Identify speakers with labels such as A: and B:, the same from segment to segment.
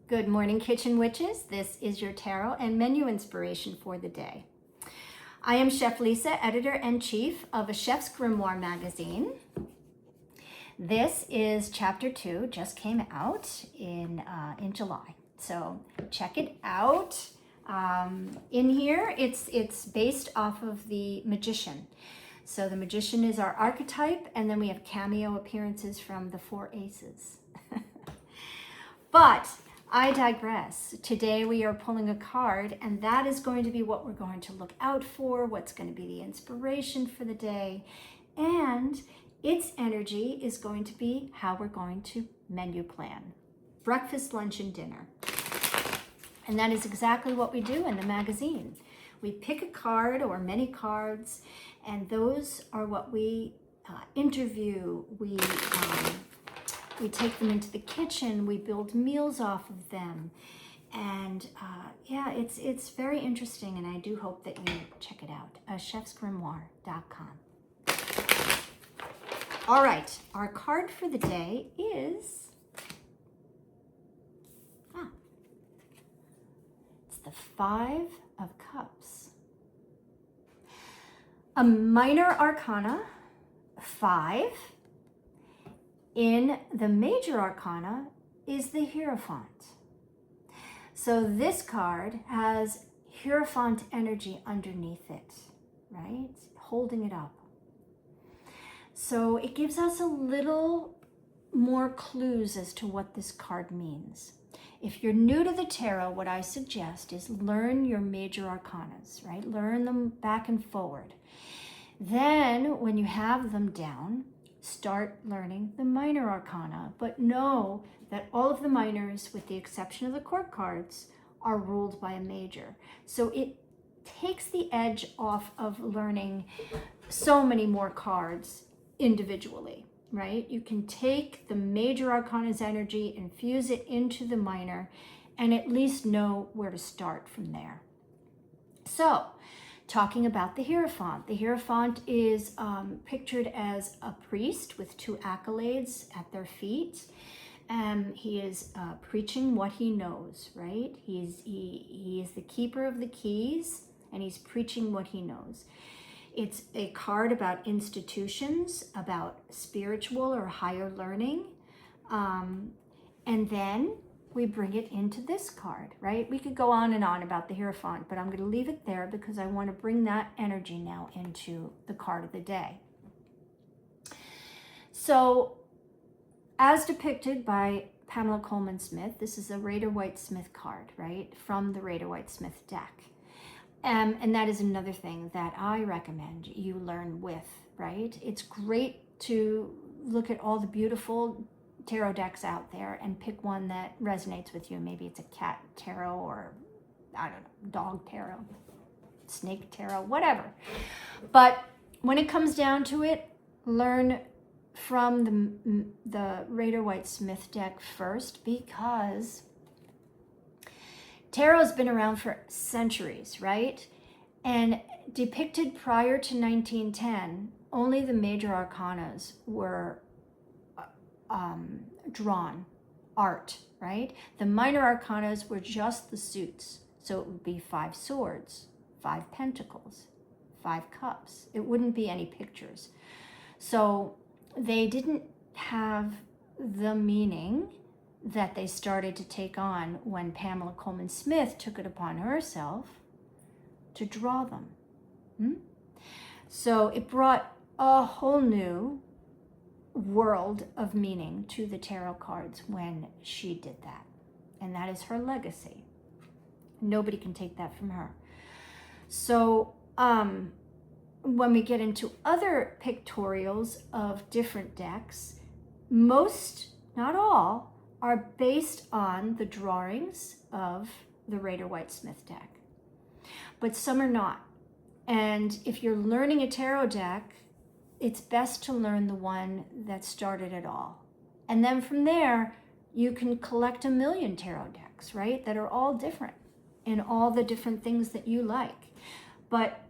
A: Good morning, Kitchen Witches. This is your tarot and menu inspiration for the day. I am Chef Lisa, editor-in-chief of A Chef's Grimoire magazine. This is chapter 2, just came out in July. So check it out. In here, it's based off of the Magician. So the Magician is our archetype, and then we have cameo appearances from the 4 aces. But I digress. Today we are pulling a card, and that is going to be what we're going to look out for, what's going to be the inspiration for the day, and its energy is going to be how we're going to menu plan. Breakfast, lunch, and dinner. And that is exactly what we do in the magazine. We pick a card or many cards, and those are what we interview. We take them into the kitchen, we build meals off of them. And yeah, it's very interesting, and I do hope that you check it out. chefsgrimoire.com. All right, our card for the day is, it's the 5 of Cups. A minor arcana, 5. In the major arcana is the Hierophant. So this card has Hierophant energy underneath it, right? Holding it up. So it gives us a little more clues as to what this card means. If you're new to the tarot, what I suggest is learn your major arcanas, right? Learn them back and forward. Then when you have them down, start learning the minor arcana, but know that all of the minors, with the exception of the court cards, are ruled by a major. So it takes the edge off of learning so many more cards individually, right? You can take the major arcana's energy, infuse it into the minor, and at least know where to start from there. So, talking about the Hierophant. The Hierophant is pictured as a priest with 2 accolades at their feet. He is preaching what he knows, right? He is the keeper of the keys, and he's preaching what he knows. It's a card about institutions, about spiritual or higher learning. And then we bring it into this card, right? We could go on and on about the Hierophant, but I'm going to leave it there because I want to bring that energy now into the card of the day. So, as depicted by Pamela Coleman Smith, this is a Rider-Waite-Smith card, right? From the Rider-Waite-Smith deck. And that is another thing that I recommend you learn with, right? It's great to look at all the beautiful tarot decks out there and pick one that resonates with you. Maybe it's a cat tarot, or I don't know, dog tarot, snake tarot, whatever. But when it comes down to it, learn from the Rider-Waite-Smith deck first, because tarot's been around for centuries, right? And depicted prior to 1910, only the major arcanas were drawn, art, right? The minor arcanas were just the suits. So it would be 5 swords, 5 pentacles, 5 cups. It wouldn't be any pictures. So they didn't have the meaning that they started to take on when Pamela Coleman Smith took it upon herself to draw them. So it brought a whole new world of meaning to the tarot cards when she did that. And that is her legacy. Nobody can take that from her. So when we get into other pictorials of different decks, most, not all, are based on the drawings of the Rider-Waite-Smith deck. But some are not. And if you're learning a tarot deck, it's best to learn the one that started it all. And then from there, you can collect a million tarot decks, right? That are all different in all the different things that you like. But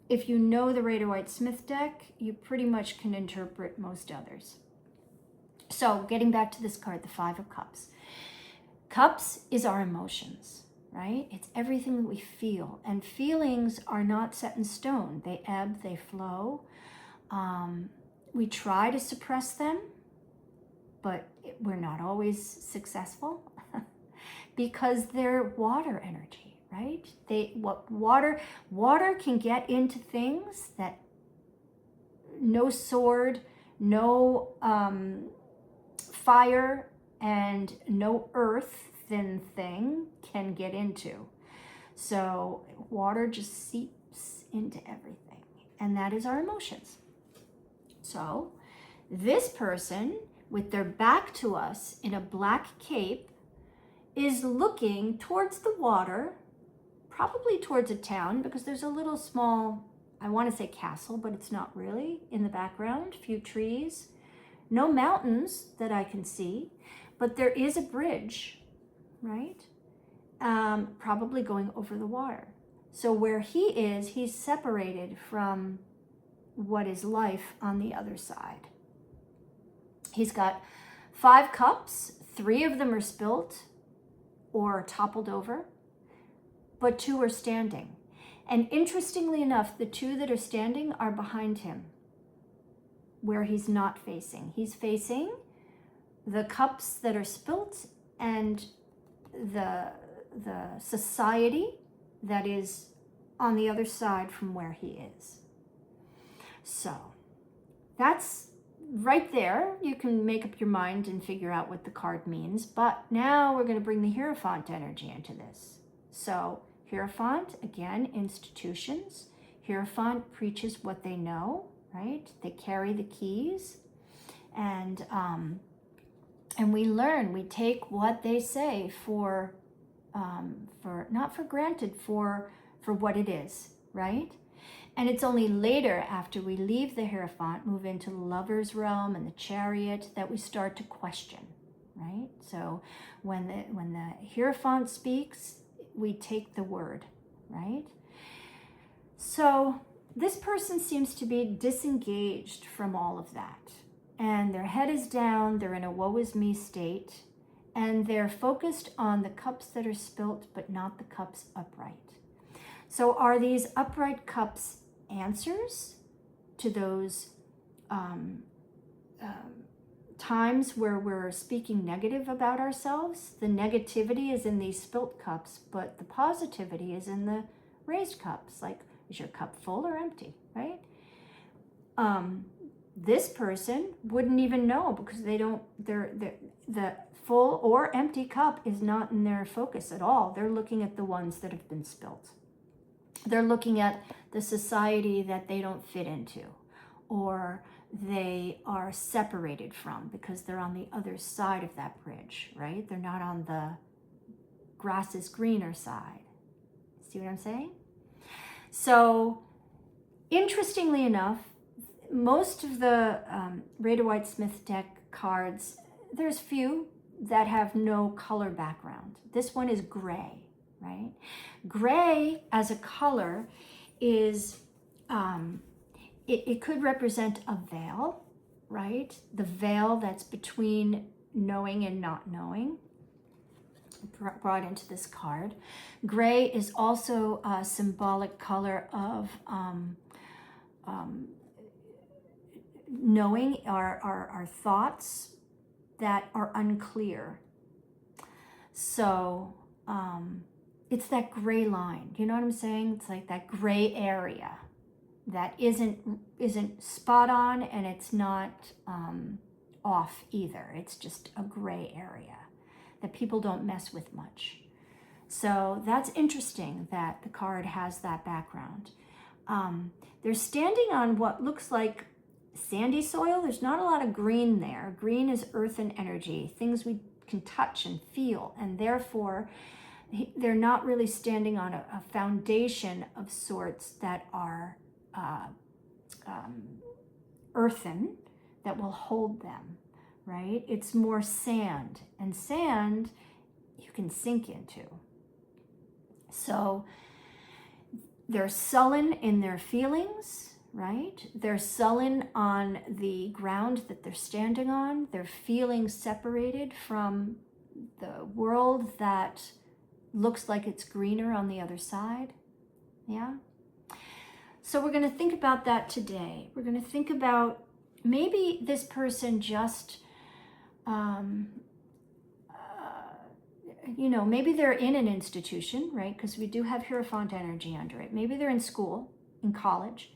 A: if you know the Rider-Waite-Smith deck, you pretty much can interpret most others. So getting back to this card, the 5 of Cups. Cups is our emotions, right? It's everything that we feel. And feelings are not set in stone. They ebb, they flow. We try to suppress them, but we're not always successful because they're water energy, right? Water can get into things that no sword, no fire, and no earth thin thing can get into. So water just seeps into everything, and that is our emotions. So this person with their back to us in a black cape is looking towards the water, probably towards a town, because there's a little small, I want to say castle, but it's not really, in the background, a few trees, no mountains that I can see, but there is a bridge, right? Probably going over the water. So where he is, he's separated from what is life on the other side. He's got 5 cups, 3 of them are spilt or toppled over, but 2 are standing. And interestingly enough, the 2 that are standing are behind him, where he's not facing. He's facing the cups that are spilt and the society that is on the other side from where he is. So that's right there. You can make up your mind and figure out what the card means. But now we're going to bring the Hierophant energy into this. So Hierophant, again, institutions. Hierophant preaches what they know, right? They carry the keys. And we learn, we take what they say for not for granted, for what it is, right? And it's only later, after we leave the Hierophant, move into the Lover's realm and the Chariot, that we start to question, right? So when the Hierophant speaks, we take the word, right? So this person seems to be disengaged from all of that. And their head is down, they're in a woe is me state, and they're focused on the cups that are spilt, but not the cups upright. So are these upright cups answers to those times where we're speaking negative about ourselves? The negativity is in these spilt cups, but the positivity is in the raised cups. Like, is your cup full or empty, right? This person wouldn't even know, because the full or empty cup is not in their focus at all. They're looking at the ones that have been spilt. They're looking at the society that they don't fit into, or they are separated from because they're on the other side of that bridge, right? They're not on the grass is greener side. See what I'm saying? So, interestingly enough, most of the Rider-Waite-Smith deck cards, there's few that have no color background. This one is gray, right? Gray as a color is, it could represent a veil, right? The veil that's between knowing and not knowing, brought into this card. Gray is also a symbolic color of knowing our thoughts that are unclear. So it's that gray line. You know what I'm saying? It's like that gray area that isn't spot on, and it's not off either. It's just a gray area that people don't mess with much. So that's interesting that the card has that background. They're standing on what looks like sandy soil. There's not a lot of green there. Green is earth and energy, things we can touch and feel, and therefore they're not really standing on a foundation of sorts that are earthen, that will hold them, right? It's more sand, and sand you can sink into. So they're sullen in their feelings, right? They're sullen on the ground that they're standing on. They're feeling separated from world that looks like it's greener on the other side. Yeah. So we're going to think about that today. We're going to think about maybe this person just, maybe they're in an institution, right? Because we do have Hierophant energy under it. Maybe they're in school, in college,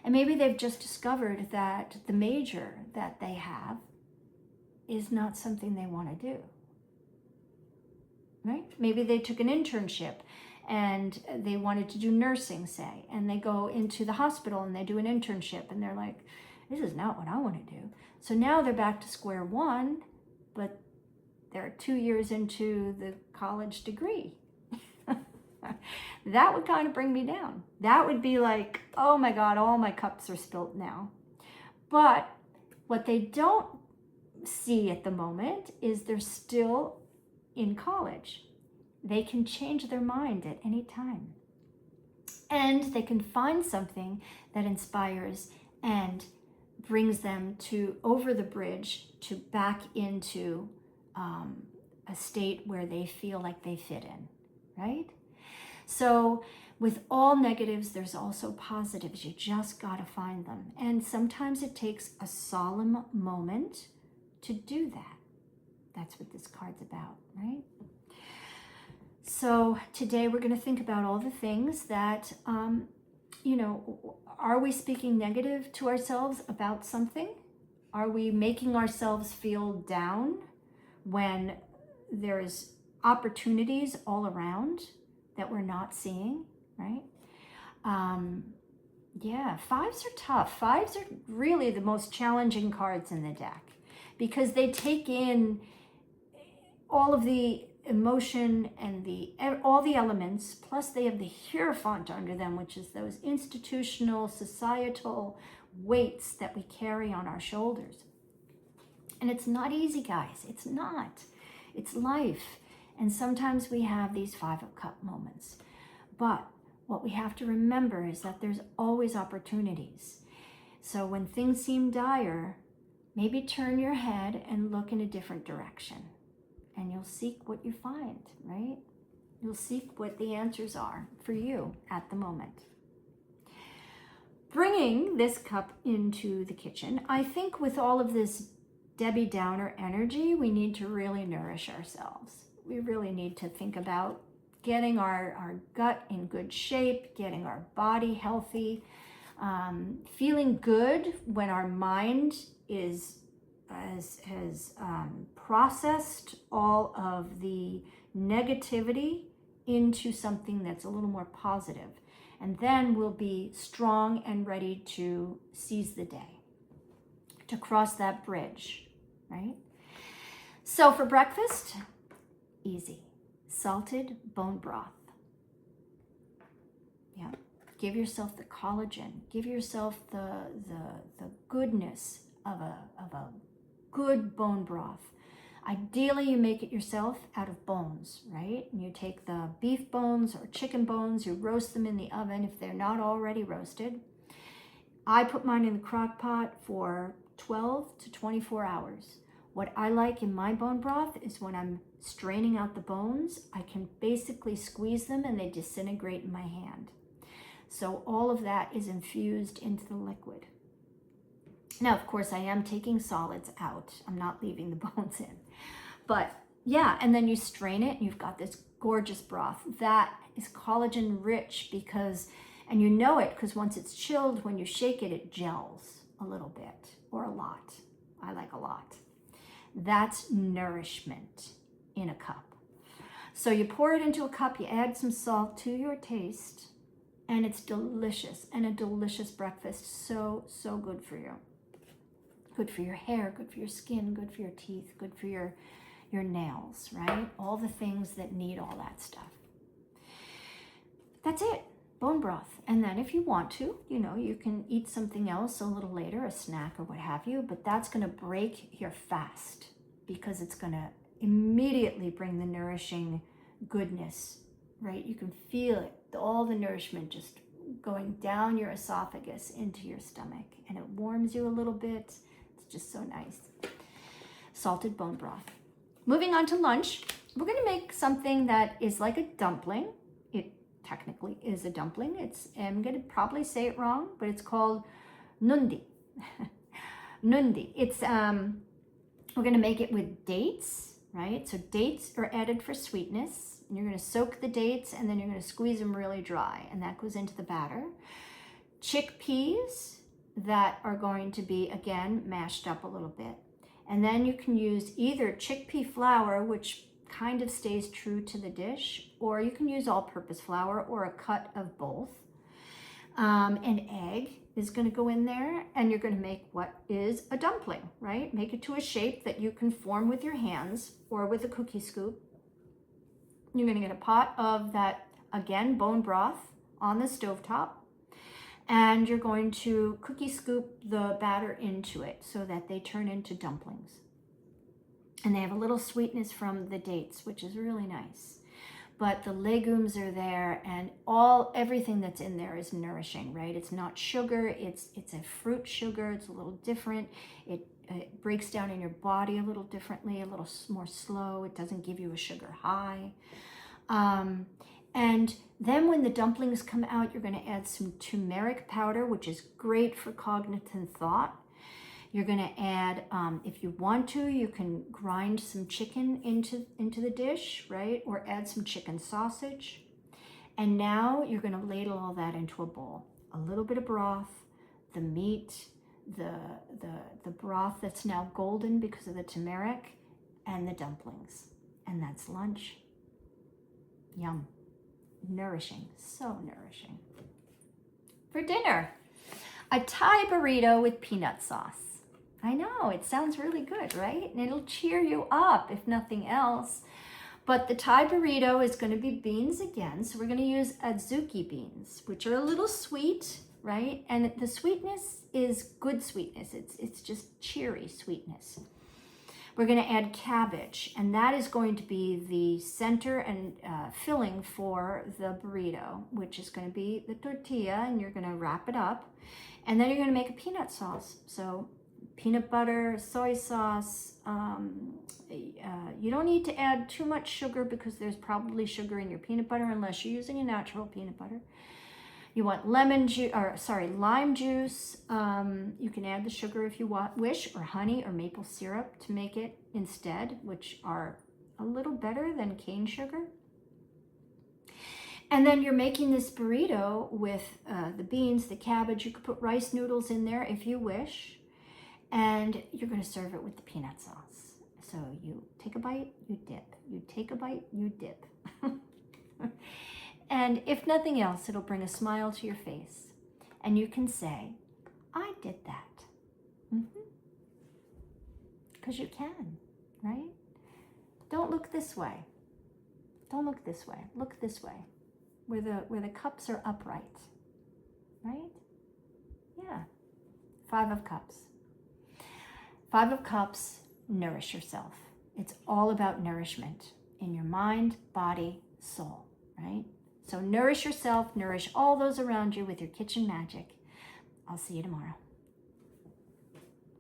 A: and maybe they've just discovered that the major that they have is not something they want to do, right? Maybe they took an internship and they wanted to do nursing, say, and they go into the hospital and they do an internship and they're like, this is not what I want to do. So now they're back to square one, but they're 2 years into the college degree. That would kind of bring me down. That would be like, oh my God, all my cups are spilt now. But what they don't see at the moment is they're still in college. They can change their mind at any time. And they can find something that inspires and brings them to over the bridge to back into a state where they feel like they fit in, right? So with all negatives, there's also positives. You just got to find them. And sometimes it takes a solemn moment to do that. That's what this card's about, right? So today we're going to think about all the things that, are we speaking negative to ourselves about something? Are we making ourselves feel down when there's opportunities all around that we're not seeing, right? Fives are tough. Fives are really the most challenging cards in the deck because they take in all of the emotion and all the elements, plus they have the Hierophant under them, which is those institutional, societal weights that we carry on our shoulders. And it's not easy, guys. It's not. It's life. And sometimes we have these Five of Cup moments. But what we have to remember is that there's always opportunities. So when things seem dire, maybe turn your head and look in a different direction. And you'll seek what you find, right? You'll seek what the answers are for you at the moment. Bringing this cup into the kitchen, I think with all of this Debbie Downer energy, we need to really nourish ourselves. We really need to think about getting our gut in good shape, getting our body healthy, feeling good when our mind has processed all of the negativity into something that's a little more positive. And then we'll be strong and ready to seize the day, to cross that bridge, right? So for breakfast, easy. Salted bone broth. Yeah. Give yourself the collagen. Give yourself the goodness of a good bone broth. Ideally, you make it yourself out of bones, right? And you take the beef bones or chicken bones, you roast them in the oven if they're not already roasted. I put mine in the crock pot for 12 to 24 hours. What I like in my bone broth is when I'm straining out the bones, I can basically squeeze them and they disintegrate in my hand. So all of that is infused into the liquid. Now, of course, I am taking solids out. I'm not leaving the bones in. But yeah, and then you strain it and you've got this gorgeous broth. That is collagen rich because, and you know it because once it's chilled, when you shake it, it gels a little bit or a lot. I like a lot. That's nourishment in a cup. So you pour it into a cup, you add some salt to your taste, and it's delicious and a delicious breakfast. So, so good for you. Good for your hair, good for your skin, good for your teeth, good for your nails, right? All the things that need all that stuff. That's it, bone broth. And then if you want to, you can eat something else a little later, a snack or what have you, but that's gonna break your fast because it's gonna immediately bring the nourishing goodness, right? You can feel it, all the nourishment just going down your esophagus into your stomach, and it warms you a little bit. It's just so nice. Salted bone broth. moving on to lunch, we're going to make something that is like a dumpling. It technically is a dumpling. I'm going to probably say it wrong, but it's called nundi. Nundi. It's we're going to make it with dates, right? So dates are added for sweetness. And you're going to soak the dates, and then you're going to squeeze them really dry, and that goes into the batter. Chickpeas that are going to be, again, mashed up a little bit. And then you can use either chickpea flour, which kind of stays true to the dish, or you can use all-purpose flour or a cut of both. An egg is going to go in there, and you're going to make what is a dumpling, right? Make it to a shape that you can form with your hands or with a cookie scoop. You're going to get a pot of that, again, bone broth on the stovetop, and you're going to cookie scoop the batter into it so that they turn into dumplings. And they have a little sweetness from the dates, which is really nice. But the legumes are there, and everything that's in there is nourishing, right? It's not sugar, it's a fruit sugar. It's a little different. It breaks down in your body a little differently, a little more slow. It doesn't give you a sugar high. And then when the dumplings come out, you're going to add some turmeric powder, which is great for cognitive thought. You're going to add, if you want to, you can grind some chicken into the dish, right? Or add some chicken sausage. And now you're going to ladle all that into a bowl. A little bit of broth, the meat, the broth that's now golden because of the turmeric, and the dumplings. And that's lunch. Yum. Nourishing. So nourishing. For dinner, a Thai burrito with peanut sauce. I know, it sounds really good, right? And it'll cheer you up, if nothing else. But the Thai burrito is going to be beans again. So we're going to use adzuki beans, which are a little sweet, right? And the sweetness is good sweetness. It's just cheery sweetness. We're going to add cabbage, and that is going to be the center and filling for the burrito, which is going to be the tortilla, and you're going to wrap it up. And then you're going to make a peanut sauce. So peanut butter, soy sauce. You don't need to add too much sugar because there's probably sugar in your peanut butter unless you're using a natural peanut butter. You want lime juice. You can add the sugar if you wish, or honey or maple syrup to make it instead, which are a little better than cane sugar. And then you're making this burrito with the beans, the cabbage. You could put rice noodles in there if you wish. And you're going to serve it with the peanut sauce. So you take a bite, you dip. You take a bite, you dip. And if nothing else, it'll bring a smile to your face. And you can say, I did that. Because you can, right? Don't look this way. Don't look this way. Look this way, where the cups are upright, right? Yeah. 5 of Cups. 5 of Cups, nourish yourself. It's all about nourishment in your mind, body, soul, right? So nourish yourself, nourish all those around you with your kitchen magic. I'll see you tomorrow.